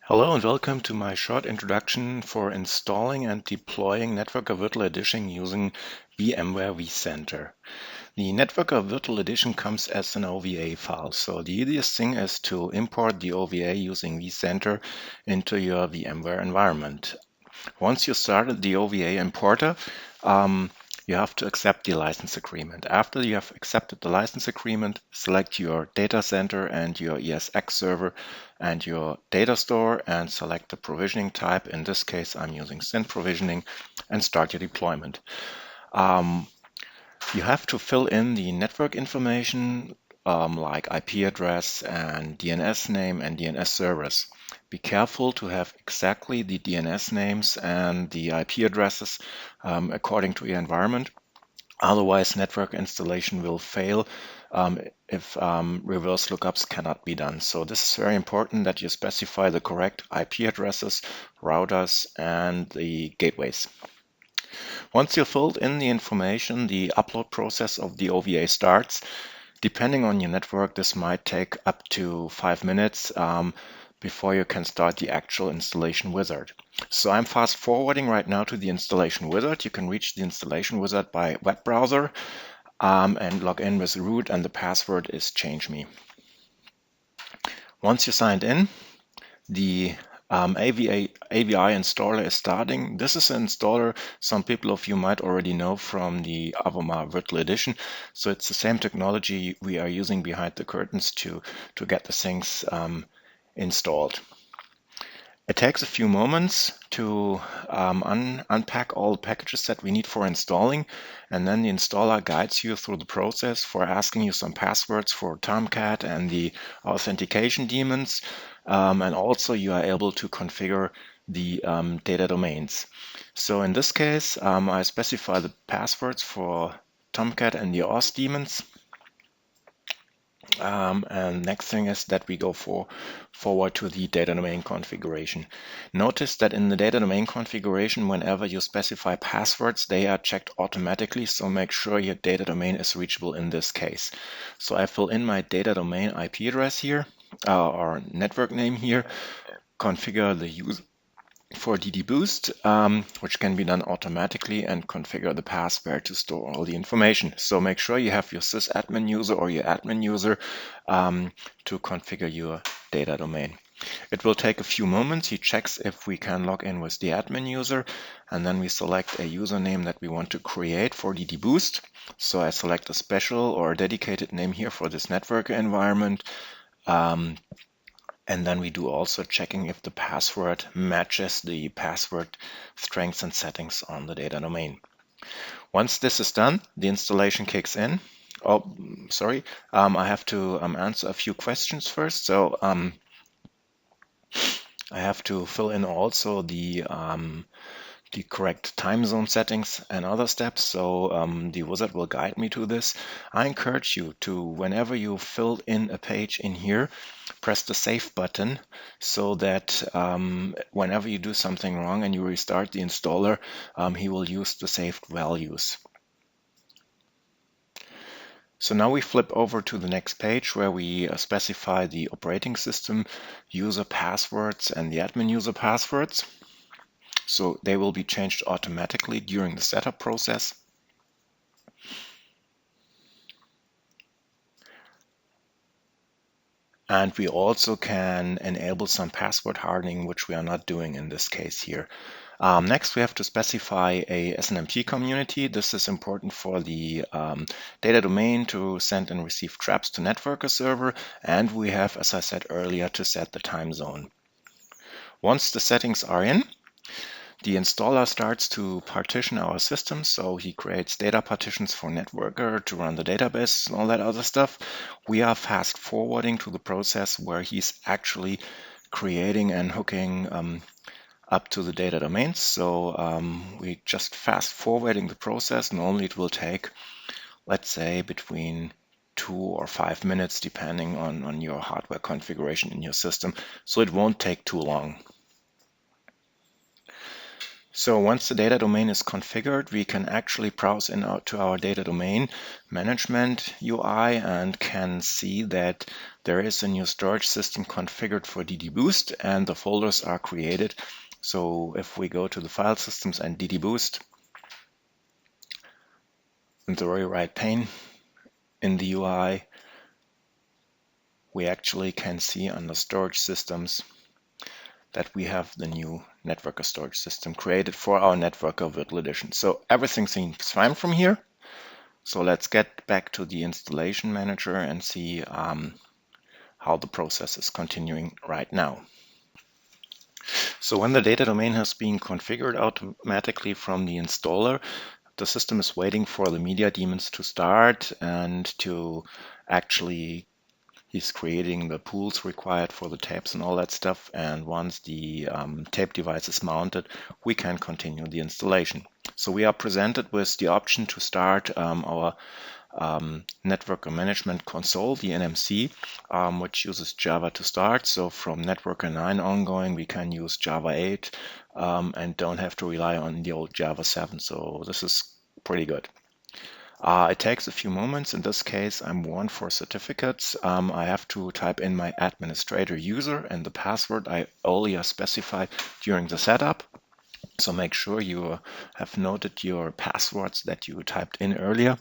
Hello and welcome to my short introduction for installing and deploying Networker Virtual Edition using VMware vCenter. The Networker Virtual Edition comes as an OVA file, so the easiest thing is to import the OVA using vCenter into your VMware environment. Once you started the OVA importer, you have to accept the license agreement. After you have accepted the license agreement, select your data center and your ESX server and your data store and select the provisioning type. In this case, I'm using SYN provisioning and start your deployment. You have to fill in the network information like IP address and DNS name and DNS servers. Be careful to have exactly the DNS names and the IP addresses according to your environment. Otherwise, network installation will fail if reverse lookups cannot be done. So this is very important that you specify the correct IP addresses, routers, and the gateways. Once you've filled in the information, the upload process of the OVA starts. Depending on your network, this might take up to 5 minutes before you can start the actual installation wizard. So I'm fast forwarding right now to the installation wizard. You can reach the installation wizard by web browser and log in with root, and the password is change.me. Once you're signed in, the AVI installer is starting. This is an installer some people of you might already know from the OVA Virtual Edition. So it's the same technology we are using behind the curtains to get the things installed. It takes a few moments to unpack all the packages that we need for installing, and then the installer guides you through the process for asking you some passwords for Tomcat and the authentication daemons, and also you are able to configure the data domains. So in this case, I specify the passwords for Tomcat and the auth daemons. And next thing is that we go forward to the data domain configuration. Notice that in the data domain configuration, whenever you specify passwords, they are checked automatically, so make sure your data domain is reachable in this case. So I fill in my data domain IP address here, or network name here, configure the user for ddboost, which can be done automatically, and configure the password to store all the information. So make sure you have your sysadmin user or your admin user to configure your data domain. It will take a few moments. He checks if we can log in with the admin user, and then we select a username that we want to create for ddboost. So I select a special or a dedicated name here for this network environment. And then we do also checking if the password matches the password strengths and settings on the data domain. Once this is done, the installation kicks in. Oh, sorry, I have to answer a few questions first. So I have to fill in also the correct time zone settings and other steps. So the wizard will guide me to this. I encourage you to, whenever you fill in a page in here, press the save button so that whenever you do something wrong and you restart the installer, he will use the saved values. So now we flip over to the next page where we specify the operating system user passwords and the admin user passwords. So they will be changed automatically during the setup process. And we also can enable some password hardening, which we are not doing in this case here. Next, we have to specify a SNMP community. This is important for the data domain to send and receive traps to networker server. And we have, as I said earlier, to set the time zone. Once the settings are in, the installer starts to partition our system, so he creates data partitions for networker to run the database and all that other stuff. We are fast forwarding to the process where he's actually creating and hooking up to the data domains. So we just fast forwarding the process. Normally it will take, let's say, between 2 or 5 minutes, depending on your hardware configuration in your system. So it won't take too long. So once the data domain is configured, we can actually browse to our data domain management UI and can see that there is a new storage system configured for ddboost and the folders are created. So if we go to the file systems and ddboost in the very right pane in the UI, we actually can see under storage systems that we have the new networker storage system created for our networker virtual edition. So everything seems fine from here. So let's get back to the installation manager and see how the process is continuing right now. So when the data domain has been configured automatically from the installer, the system is waiting for the media daemons to start and to actually he's creating the pools required for the tapes and all that stuff. And once the tape device is mounted, we can continue the installation. So we are presented with the option to start our Networker Management Console, the NMC, which uses Java to start. So from Networker 9 ongoing, we can use Java 8 and don't have to rely on the old Java 7. So this is pretty good. It takes a few moments. In this case, I'm warned for certificates. I have to type in my administrator user and the password I earlier specified during the setup. So make sure you have noted your passwords that you typed in earlier.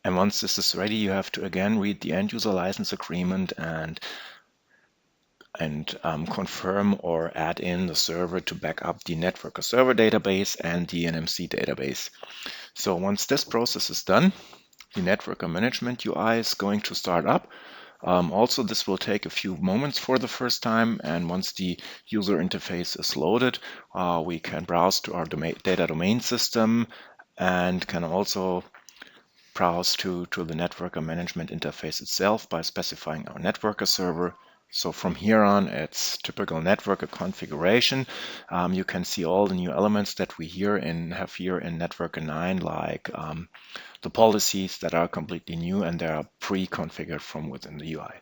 And once this is ready, you have to again read the end user license agreement and confirm or add in the server to back up the networker server database and the NMC database. So once this process is done, the networker management UI is going to start up. Also, this will take a few moments for the first time, and once the user interface is loaded, we can browse to our data domain system and can also browse to the networker management interface itself by specifying our networker server. So from here on, it's typical networker configuration. You can see all the new elements that we have here in Networker 9, like the policies that are completely new and they are pre-configured from within the UI.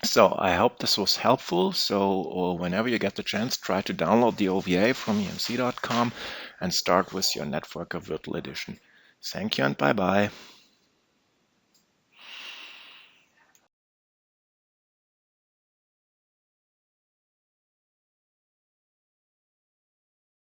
So I hope this was helpful. So whenever you get the chance, try to download the OVA from emc.com and start with your Networker Virtual Edition. Thank you and bye-bye.